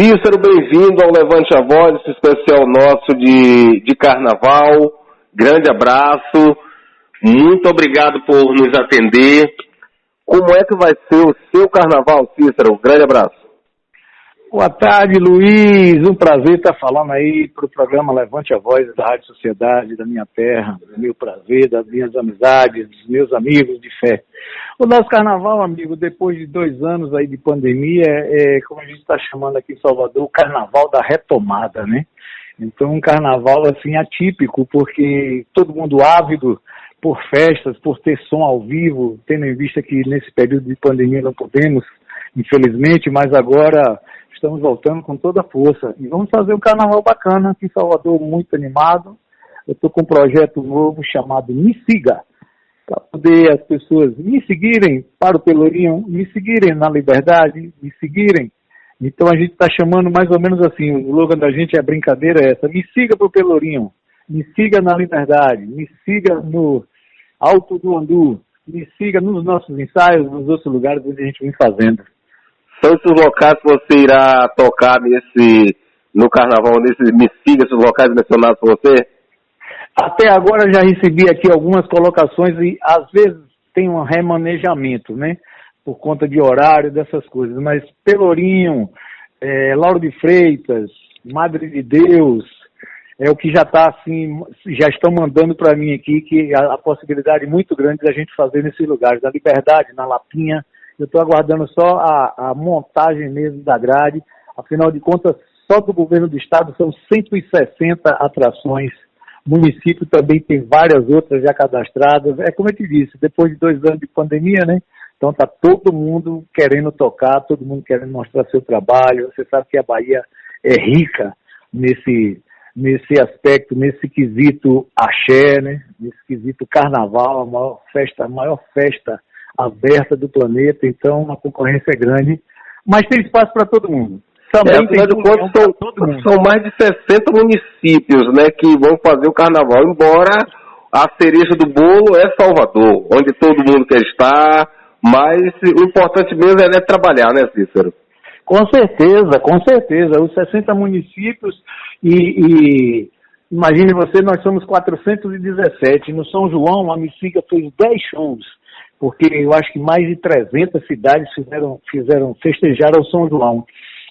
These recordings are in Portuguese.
Cícero, bem-vindo ao Levante a Voz, esse especial nosso de carnaval. Grande abraço, muito obrigado por nos atender. Como é que vai ser o seu carnaval, Cícero? Grande abraço. Boa tarde, Luiz. Um prazer estar falando aí para o programa Levante a Voz da Rádio Sociedade, da minha terra, do meu prazer, das minhas amizades, dos meus amigos de fé. O nosso carnaval, amigo, depois de 2 anos aí de pandemia, como a gente está chamando aqui em Salvador, o carnaval da retomada, né? Então, um carnaval, assim, atípico, porque todo mundo ávido por festas, por ter som ao vivo, tendo em vista que nesse período de pandemia não podemos, infelizmente, mas agora estamos voltando com toda a força. E vamos fazer um carnaval bacana aqui em Salvador, muito animado. Eu estou com um projeto novo chamado Me Siga, para poder as pessoas me seguirem para o Pelourinho, me seguirem na Liberdade, me seguirem. Então a gente está chamando mais ou menos assim, o slogan da gente, a brincadeira é essa: me siga para o Pelourinho, me siga na Liberdade, me siga no Alto do Andu, me siga nos nossos ensaios, nos outros lugares onde a gente vem fazendo. São esses locais que você irá tocar no carnaval, Me Siga, esses locais mencionados por você? Até agora já recebi aqui algumas colocações e às vezes tem um remanejamento, né? Por conta de horário, dessas coisas. Mas Pelourinho, Lauro de Freitas, Madre de Deus, é o que já está assim, já estão mandando para mim aqui, que a possibilidade muito grande da gente fazer nesses lugares, da Liberdade, na Lapinha. Eu estou aguardando só a montagem mesmo da grade. Afinal de contas, só do governo do estado são 160 atrações. O município também tem várias outras já cadastradas. É como eu te disse, depois de 2 anos de pandemia, né? Então está todo mundo querendo tocar, todo mundo querendo mostrar seu trabalho. Você sabe que a Bahia é rica nesse aspecto, nesse quesito axé, né? Nesse quesito carnaval, a maior festa aberta do planeta. Então a concorrência é grande, mas tem espaço para todo mundo. Também afinal de contas, são mais de 60 municípios, né, que vão fazer o carnaval, embora a cereja do bolo é Salvador, onde todo mundo quer estar, mas o importante mesmo é trabalhar, né, Cícero? Com certeza. Os 60 municípios e imagine você, nós somos 417. No São João, a Me Siga fez 10 shows, porque eu acho que mais de 300 cidades festejaram o São João.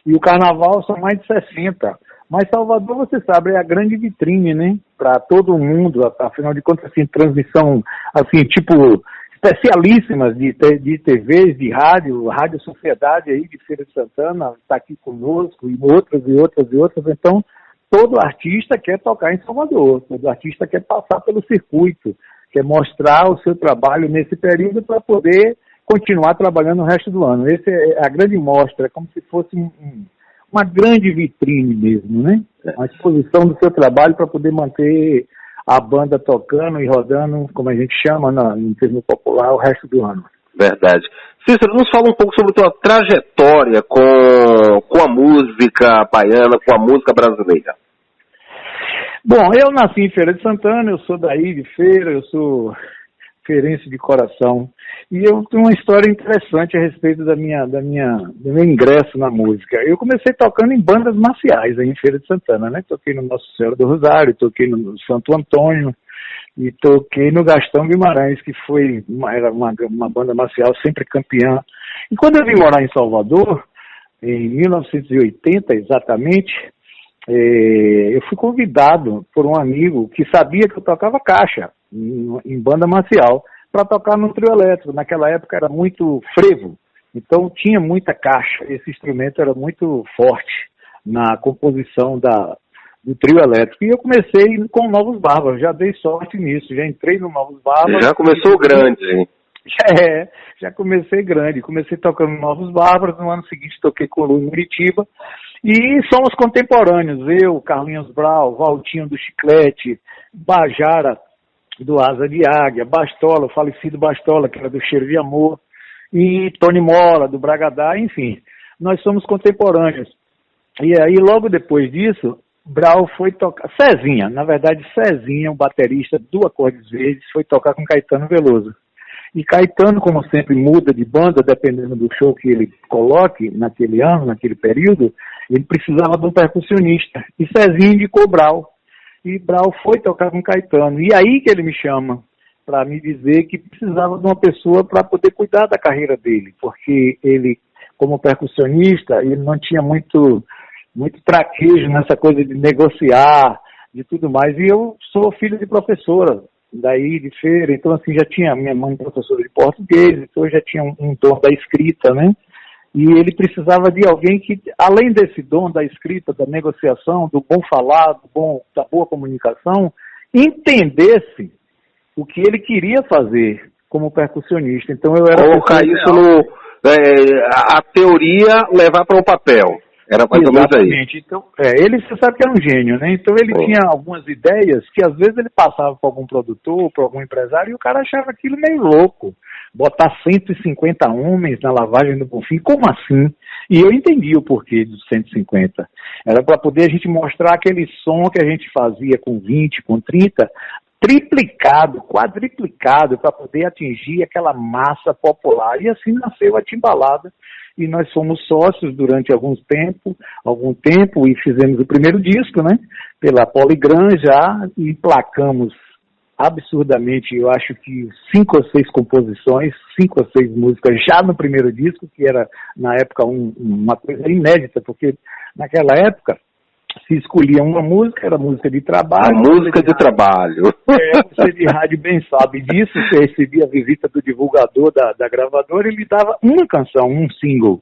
E o carnaval são mais de 60. Mas Salvador, você sabe, é a grande vitrine, né? Para todo mundo, afinal de contas, assim, transmissão, assim, tipo, especialíssimas de TVs, de Rádio Sociedade aí de Feira de Santana, está aqui conosco, e outras. Então, todo artista quer tocar em Salvador, todo artista quer passar pelo circuito, quer mostrar o seu trabalho nesse período para poder continuar trabalhando o resto do ano. Essa é a grande mostra, é como se fosse uma grande vitrine mesmo, né? Uma exposição do seu trabalho para poder manter a banda tocando e rodando, como a gente chama em termo popular, o resto do ano. Verdade. Cícero, nos fala um pouco sobre a tua trajetória com a música baiana, com a música brasileira. Bom, eu nasci em Feira de Santana, eu sou daí de Feira, eu sou feirense de coração. E eu tenho uma história interessante a respeito do meu ingresso na música. Eu comecei tocando em bandas marciais aí em Feira de Santana, né? Toquei no Nossa Senhora do Rosário, toquei no Santo Antônio e toquei no Gastão Guimarães, que era uma banda marcial sempre campeã. E quando eu vim morar em Salvador, em 1980 exatamente, eu fui convidado por um amigo que sabia que eu tocava caixa em banda marcial para tocar no trio elétrico. Naquela época era muito frevo, então tinha muita caixa. Esse instrumento era muito forte na composição do trio elétrico. E eu comecei com o Novos Bárbaros, já dei sorte nisso, já entrei no Novos Bárbaros. Já começou grande, hein? Já comecei grande. Comecei tocando Novos Bárbaros, no ano seguinte toquei com o Lu em Muritiba. E somos contemporâneos, eu, Carlinhos Brau, Valtinho do Chiclete, Bajara do Asa de Águia, Bastola, o falecido Bastola, que era do Cheiro de Amor, e Tony Mola, do Bragadá, enfim, nós somos contemporâneos. E aí, logo depois disso, Brau foi tocar, Cezinha, o baterista do Acordes Verdes, foi tocar com Caetano Veloso. E Caetano, como sempre, muda de banda, dependendo do show que ele coloque naquele ano, naquele período, ele precisava de um percussionista. E Cezinha indicou Brau. E Brau foi tocar com Caetano. E aí que ele me chama para me dizer que precisava de uma pessoa para poder cuidar da carreira dele, porque ele, como percussionista, ele não tinha muito traquejo nessa coisa de negociar, de tudo mais. E eu sou filho de professora, daí de feira, então assim, já tinha minha mãe professora de português, então eu já tinha um dom da escrita, né? E ele precisava de alguém que, além desse dom da escrita, da negociação, do bom falar, da boa comunicação, entendesse o que ele queria fazer como percussionista. Então eu era... Colocar isso no... a teoria levar para o papel. Era mais ou menos aí. Exatamente. Então, ele, você sabe que era um gênio, né? Então ele tinha algumas ideias que às vezes ele passava para algum produtor, para algum empresário, e o cara achava aquilo meio louco. Botar 150 homens na lavagem do Bonfim, como assim? E eu entendi o porquê dos 150. Era para poder a gente mostrar aquele som que a gente fazia com 20, com 30, triplicado, quadriplicado, para poder atingir aquela massa popular. E assim nasceu a Timbalada. E nós fomos sócios durante algum tempo, e fizemos o primeiro disco, né? Pela Polygram já, e emplacamos absurdamente, eu acho que 5 ou 6 composições, 5 ou 6 músicas já no primeiro disco, que era, na época, uma coisa inédita, porque naquela época se escolhia uma música, era música de trabalho. A música de trabalho. Você de rádio bem sabe disso, você recebia a visita do divulgador da gravadora, ele dava uma canção, um single.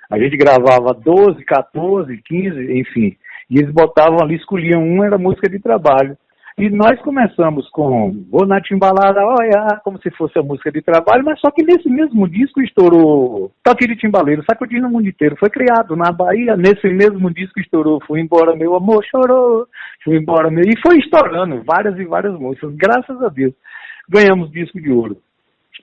A gente gravava 12, 14, 15, enfim. E eles botavam ali, escolhiam uma, era música de trabalho. E nós começamos com Vou na Timbalada, olha, como se fosse a música de trabalho, mas só que nesse mesmo disco estourou Toque de Timbaleiro, sacudindo o mundo inteiro. Foi criado na Bahia, nesse mesmo disco estourou Fui Embora Meu Amor Chorou, Fui Embora Meu... E foi estourando várias e várias músicas, graças a Deus. Ganhamos disco de ouro.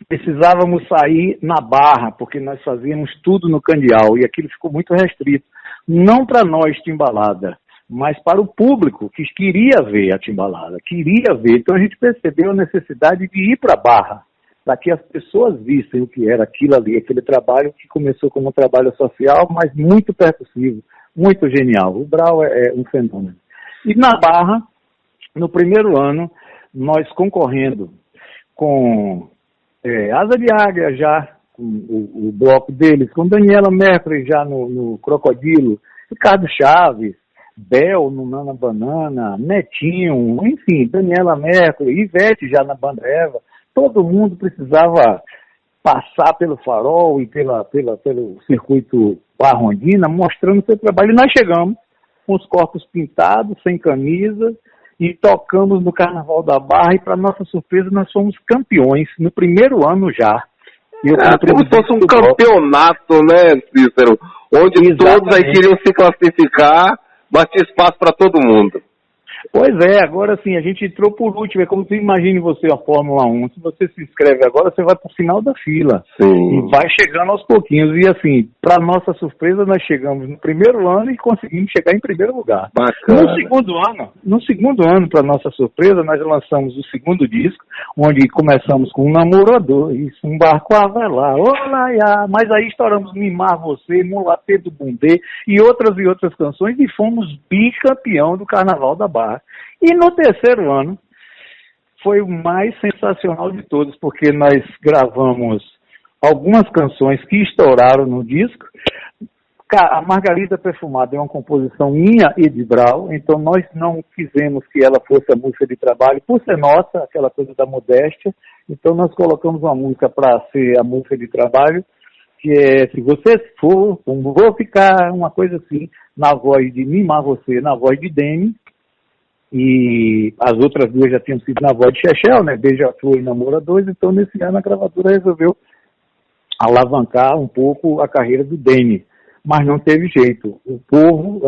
Precisávamos sair na Barra, porque nós fazíamos tudo no Candial, e aquilo ficou muito restrito. Não para nós, Timbalada, mas para o público que queria ver a Timbalada, queria ver. Então a gente percebeu a necessidade de ir para a Barra, para que as pessoas vissem o que era aquilo ali, aquele trabalho que começou como um trabalho social, mas muito percussivo, muito genial. O Brau é um fenômeno. E na Barra, no primeiro ano, nós concorrendo com Asa de Águia já, com o bloco deles, com Daniela Mercury já no Crocodilo, Ricardo Chaves, Bel no Nana Banana, Netinho, enfim, Daniela Mercury, Ivete já na Banda Eva. Todo mundo precisava passar pelo farol e pelo circuito Barrondina, mostrando seu trabalho. E nós chegamos com os corpos pintados, sem camisa, e tocamos no Carnaval da Barra, e para nossa surpresa nós fomos campeões no primeiro ano já. Como se fosse um campeonato, né, Cícero? Onde exatamente, todos aí queriam se classificar, mas tinha espaço para todo mundo. Pois é, agora sim, a gente entrou por último. É como se imagine você a Fórmula 1. Se você se inscreve agora, você vai para o final da fila. Sim. E vai chegando aos pouquinhos. E assim, para nossa surpresa, nós chegamos no primeiro ano e conseguimos chegar em primeiro lugar. Bacana. No segundo ano, para nossa surpresa, nós lançamos o segundo disco, onde começamos com Um Namoro a Dois, Um Barco a Velar, Olaiá, mas aí estouramos Mimar Você, Mulatê do Bundê e outras canções, e fomos bicampeão do Carnaval da Barra. E no terceiro ano, foi o mais sensacional de todos, porque nós gravamos algumas canções que estouraram no disco. A Margarida Perfumada é uma composição minha e de Brau, então nós não quisemos que ela fosse a música de trabalho, por ser nossa, aquela coisa da modéstia, então nós colocamos uma música para ser a música de trabalho, que é Se Você For, Vou Ficar, uma coisa assim, na voz de Mimar Você, na voz de Demi. E as outras duas já tinham sido na voz de Chechel, né? Beija-Flor e Namoro a Dois. Então, nesse ano, a gravadora resolveu alavancar um pouco a carreira do Demi. Mas não teve jeito. O povo,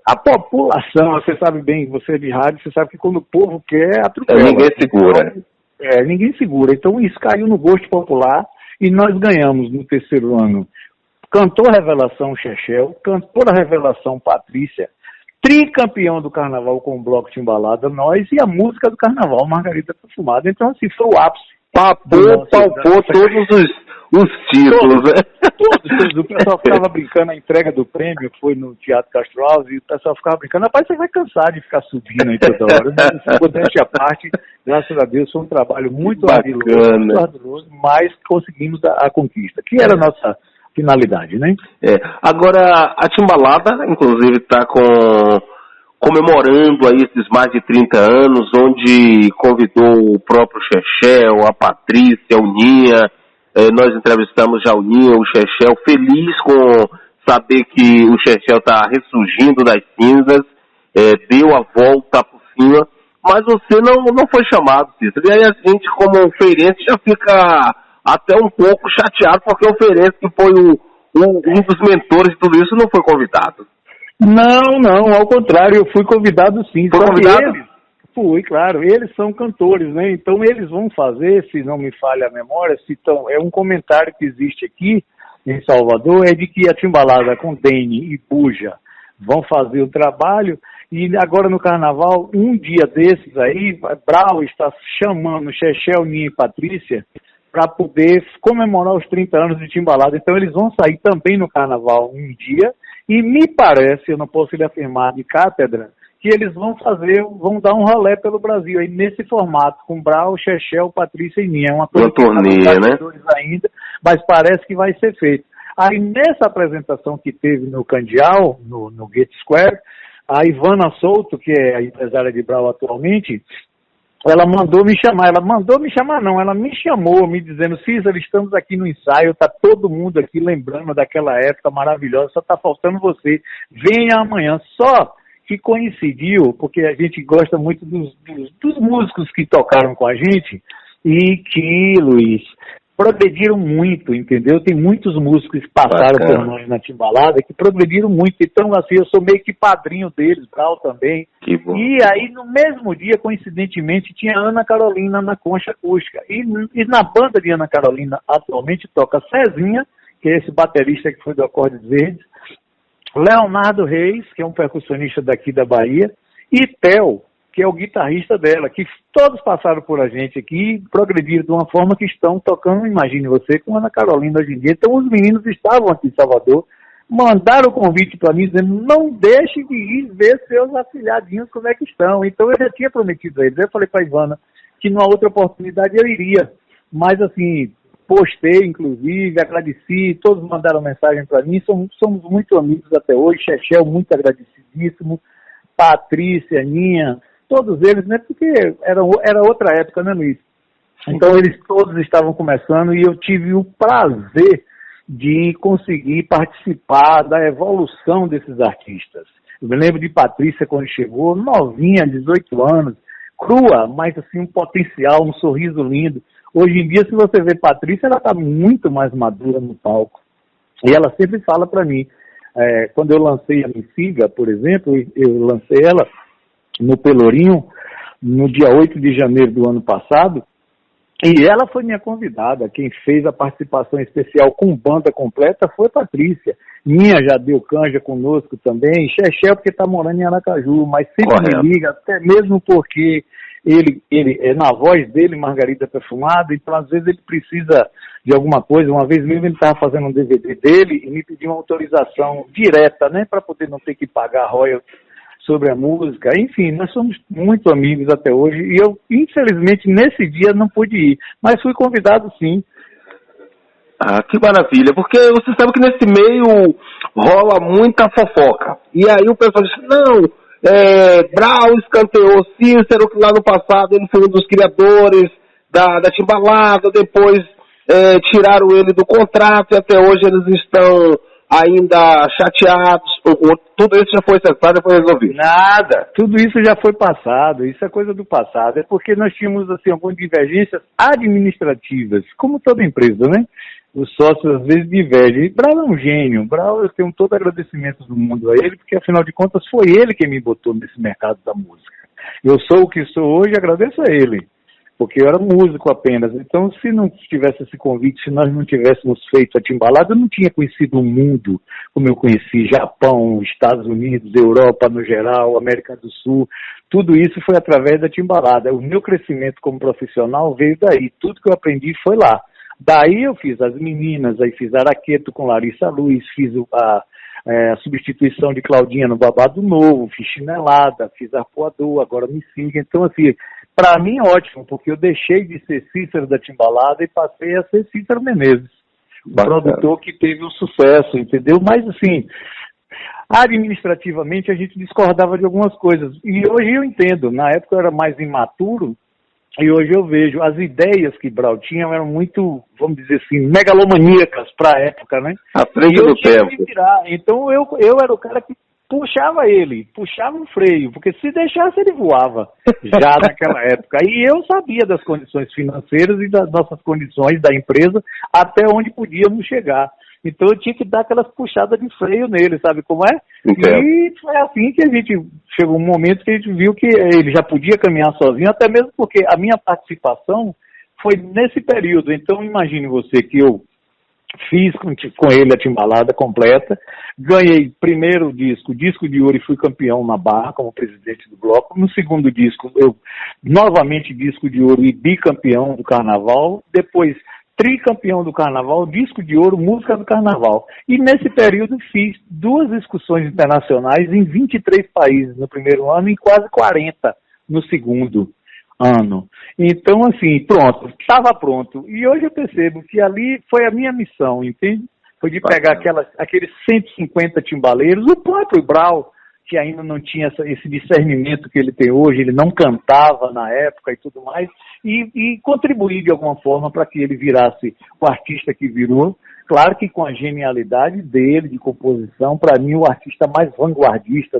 a população, você sabe bem, você é de rádio, você sabe que quando o povo quer, atropela. Ninguém segura. Então, ninguém segura. Então, isso caiu no gosto popular e nós ganhamos no terceiro ano. Cantor Revelação Chechel, cantora Revelação Patrícia, tricampeão do carnaval com o Bloco Timbalada, nós, e a música do carnaval, Margarida Perfumada. Então, assim, foi o ápice. Palpou todos os títulos, né? Todos. O pessoal ficava brincando, a entrega do prêmio foi no Teatro Castro Alves, e o pessoal ficava brincando, rapaz, você vai cansar de ficar subindo aí toda hora. Mas, modéstia à parte, graças a Deus, foi um trabalho muito arduoso, mas conseguimos a conquista, que era a nossa finalidade, né? Agora, a Timbalada, inclusive, está comemorando aí esses mais de 30 anos, onde convidou o próprio Chechel, a Patrícia, o Ninha. Nós entrevistamos já o Ninha, o Chechel, feliz com saber que o Chechel está ressurgindo das cinzas, deu a volta por cima, mas você não foi chamado, Cícero. E aí a gente, como feirense, já fica até um pouco chateado, porque o feirense, que foi um dos mentores de tudo isso, não foi convidado. Não, ao contrário, eu fui convidado sim. Foi convidado? Fui, claro, eles são cantores, né? Então eles vão fazer, se não me falha a memória, é um comentário que existe aqui em Salvador, é de que a Timbalada com Dene e Buja vão fazer o trabalho, e agora no carnaval, um dia desses aí, Brau está chamando Chechel, Ninha e Patrícia para poder comemorar os 30 anos de Timbalada. Então eles vão sair também no carnaval um dia, e me parece, eu não posso lhe afirmar de cátedra, que eles vão dar um rolê pelo Brasil, aí nesse formato, com Brau, Chechel, Patrícia e Ninha. Uma turnê, né? Ainda, mas parece que vai ser feito. Aí nessa apresentação que teve no Candial, no Gate Square, a Ivana Souto, que é a empresária de Brau atualmente, ela me chamou, me dizendo, Cícero, estamos aqui no ensaio, tá todo mundo aqui lembrando daquela época maravilhosa, só tá faltando você, venha amanhã. Só que coincidiu, porque a gente gosta muito dos músicos que tocaram com a gente, e que, Luiz, progrediram muito, entendeu? Tem muitos músicos que passaram por nós na Timbalada que progrediram muito. Então, assim, eu sou meio que padrinho deles, Brau também. Que bom. E aí, no mesmo dia, coincidentemente, tinha Ana Carolina na concha acústica. E na banda de Ana Carolina, atualmente, toca Cezinha, que é esse baterista que foi do Acordes Verdes, Leonardo Reis, que é um percussionista daqui da Bahia, e Theo, que é o guitarrista dela, que todos passaram por a gente aqui e progrediram de uma forma que estão tocando, imagine você, com Ana Carolina hoje em dia. Então os meninos estavam aqui em Salvador, mandaram o convite para mim, dizendo, não deixe de ir ver seus afilhadinhos como é que estão. Então eu já tinha prometido a eles, eu falei para a Ivana que numa outra oportunidade eu iria, mas assim, postei inclusive, agradeci, todos mandaram mensagem para mim, somos muito amigos até hoje, Chechel muito agradecidíssimo, Patrícia, Ninha, todos eles, né, porque era outra época, né, Luiz? Então eles todos estavam começando e eu tive o prazer de conseguir participar da evolução desses artistas. Eu me lembro de Patrícia quando chegou, novinha, 18 anos, crua, mas assim um potencial, um sorriso lindo. Hoje em dia, se você vê Patrícia, ela está muito mais madura no palco. E ela sempre fala para mim, quando eu lancei a Me Siga, por exemplo, eu lancei ela no Pelourinho, no dia 8 de janeiro do ano passado, e ela foi minha convidada. Quem fez a participação especial com banda completa foi a Patrícia. Minha já deu canja conosco também, Chechel porque está morando em Aracaju, mas sempre me liga, até mesmo porque ele é na voz dele, Margarida Perfumada, então às vezes ele precisa de alguma coisa. Uma vez mesmo ele estava fazendo um DVD dele e me pediu uma autorização direta, né, para poder não ter que pagar royalties sobre a música. Enfim, nós somos muito amigos até hoje e eu, infelizmente, nesse dia não pude ir, mas fui convidado sim. Ah, que maravilha, porque você sabe que nesse meio rola muita fofoca. E aí o pessoal diz, não, Brau escanteou Cícero, que lá no passado ele foi um dos criadores da Timbalada, depois tiraram ele do contrato e até hoje eles estão ainda chateados. Tudo isso já foi cessado, já foi resolvido? Nada, tudo isso já foi passado, isso é coisa do passado. É porque nós tínhamos assim, algumas divergências administrativas, como toda empresa, né? Os sócios às vezes divergem. E Brau é um gênio. Brau, eu tenho todo agradecimento do mundo a ele, porque afinal de contas foi ele quem me botou nesse mercado da música. Eu sou o que sou hoje e agradeço a ele. porque eu era músico apenas. Então, se não tivesse esse convite, se nós não tivéssemos feito a Timbalada, eu não tinha conhecido o mundo como eu conheci, Japão, Estados Unidos, Europa no geral, América do Sul. Tudo isso foi através da Timbalada. O meu crescimento como profissional veio daí. Tudo que eu aprendi foi lá. Daí eu fiz As Meninas, aí fiz Araqueto com Larissa Luz, fiz a substituição de Claudinha no Babado Novo, fiz Chinelada, fiz Arpoador, Agora Me Siga. Então, assim, para mim ótimo, porque eu deixei de ser Cícero da Timbalada e passei a ser Cícero Menezes, um produtor que teve um sucesso, entendeu? Mas, assim, administrativamente a gente discordava de algumas coisas. E hoje eu entendo, na época eu era mais imaturo, e hoje eu vejo, as ideias que Brau tinha eram muito, vamos dizer assim, megalomaníacas para a época, né? À frente do tempo. Então eu era o cara que puxava o freio, porque se deixasse ele voava, já naquela época. E eu sabia das condições financeiras e das nossas condições da empresa, até onde podíamos chegar. Então eu tinha que dar aquelas puxadas de freio nele, sabe como é? Entendo. E foi assim que a gente chegou um momento que a gente viu que ele já podia caminhar sozinho, até mesmo porque a minha participação foi nesse período. Então imagine você que eu fiz com ele a Timbalada completa, ganhei primeiro disco de ouro e fui campeão na Barra como presidente do bloco. No segundo disco, eu novamente disco de ouro e bicampeão do Carnaval. Depois tricampeão do Carnaval, disco de ouro, música do Carnaval. E nesse período fiz 2 discussões internacionais em 23 países no primeiro ano e quase 40 no segundo ano. Então, assim, pronto, estava pronto. E hoje eu percebo que ali foi a minha missão, entende? Foi de pegar aqueles 150 timbaleiros, o próprio Brau, que ainda não tinha esse discernimento que ele tem hoje, ele não cantava na época e tudo mais, e contribuir de alguma forma para que ele virasse o artista que virou. Claro que com a genialidade dele, de composição, para mim o artista mais vanguardista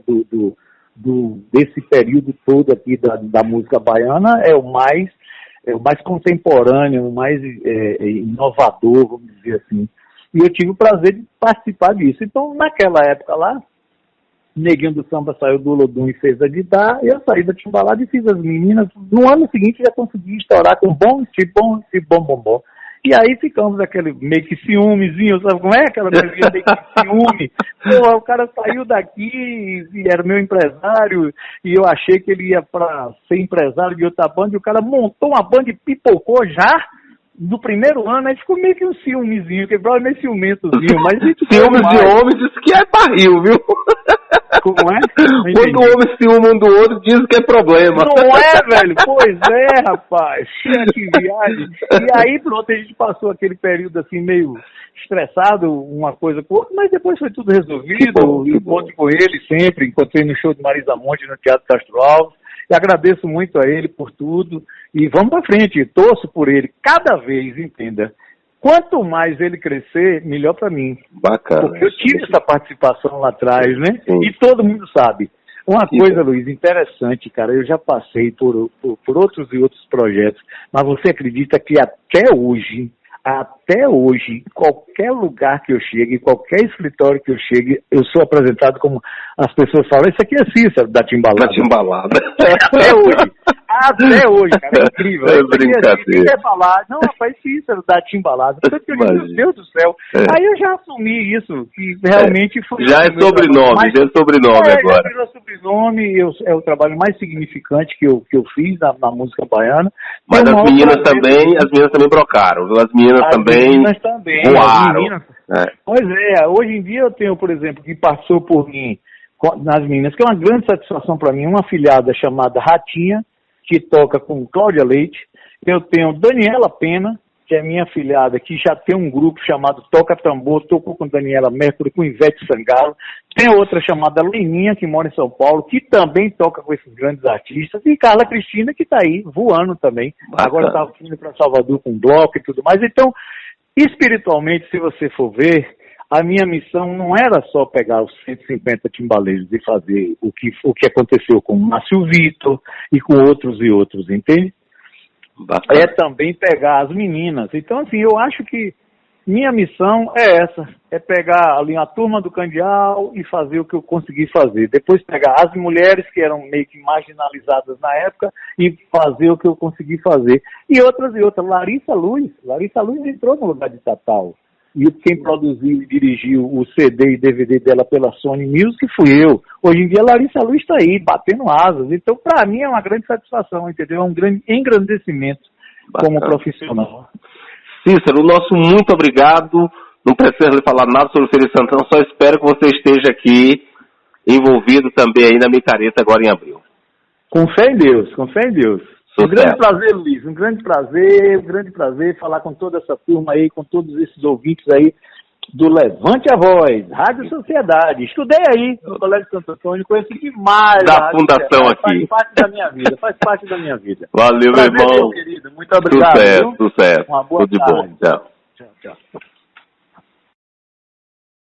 desse período todo aqui da música baiana é o mais contemporâneo, o mais inovador, vamos dizer assim. E eu tive o prazer de participar disso. Então, naquela época lá, Neguinho do Samba saiu do Olodum e fez a Didá, eu saí da Timbalada e fiz As Meninas. No ano seguinte já consegui estourar com Bom, Bom, Bom, Bom. E aí ficamos aquele meio que ciúmezinho, sabe como é? Aquela coisinha meio que ciúme. Pô, o cara saiu daqui e era meu empresário, e eu achei que ele ia para ser empresário de outra banda, e o cara montou uma banda e pipocou já no primeiro ano, aí ficou meio que um ciúmezinho, que é meio ciumentozinho, mas... Ciúmes de homem diz que é barril, viu? Como é? Quando o homem ciúme um do outro, diz que é problema. Não é, velho? Pois é, rapaz. Que viagem. E aí, pronto, a gente passou aquele período assim, meio estressado, uma coisa com outra, mas depois foi tudo resolvido. Encontro com ele sempre, encontrei no show de Marisa Monte no Teatro Castro Alves. E agradeço muito a ele por tudo. E vamos para frente, torço por ele. Cada vez, entenda, quanto mais ele crescer, melhor para mim. Bacana. Porque eu tive essa participação lá atrás, né? Sim. E todo mundo sabe. Uma coisa, Luiz, interessante, cara, eu já passei por outros e outros projetos, mas você acredita que até hoje, qualquer lugar que eu chegue, qualquer escritório que eu chegue, eu sou apresentado como as pessoas falam, isso aqui é Cícero da Timbalada. Da Timbalada. Até hoje, cara, é incrível. É brincadeira. Quem quer falar, não, rapaz, Cícero da Timbalada. Tanto que eu digo, meu Deus do céu. Aí eu já assumi isso, que realmente foi... Já é sobrenome, agora. Já virou sobrenome, é o trabalho mais significante que eu fiz na música baiana. Mas as meninas também brocaram, viu? As meninas também voaram. Pois é, hoje em dia eu tenho, por exemplo, que passou por mim nas meninas, que é uma grande satisfação para mim, uma afilhada chamada Ratinha, que toca com Cláudia Leite. Eu tenho Daniela Pena, que é minha afilhada, que já tem um grupo chamado Toca Tambor, tocou com Daniela Mercury, com Ivete Sangalo. Tem outra chamada Leninha, que mora em São Paulo, que também toca com esses grandes artistas. E Carla Cristina, que está aí, voando também. Bacana. Agora está indo para Salvador com bloco e tudo mais. Então, espiritualmente, se você for ver, a minha missão não era só pegar os 150 timbaleiros e fazer o que aconteceu com o Márcio Vitor e com outros e outros, entende? Bacana. É também pegar as meninas. Então, assim, eu acho que minha missão é essa, é pegar ali a turma do Candial e fazer o que eu consegui fazer. Depois pegar as mulheres que eram meio que marginalizadas na época e fazer o que eu consegui fazer. E outras. Larissa Luz entrou no lugar de Tatal. E quem produziu e dirigiu o CD e DVD dela pela Sony Music fui eu. Hoje em dia a Larissa Luz está aí, batendo asas. Então, para mim, é uma grande satisfação, entendeu? É um grande engrandecimento como profissional. Cícero, nosso muito obrigado. Não precisa lhe falar nada sobre o Feira de Santana, só espero que você esteja aqui envolvido também aí na micareta agora em abril. Com fé em Deus, com fé em Deus. Sucesso. Um grande prazer, Luiz, um grande prazer falar com toda essa turma aí, com todos esses ouvintes aí do Levante a Voz, Rádio Sociedade. Estudei aí no Colégio Santo Antônio, conheci demais da fundação aqui. Faz parte da minha vida. Valeu, prazer, meu irmão. Meu querido. Muito obrigado. Sucesso. Uma boa Tudo de tarde. bom. Tchau. Tchau.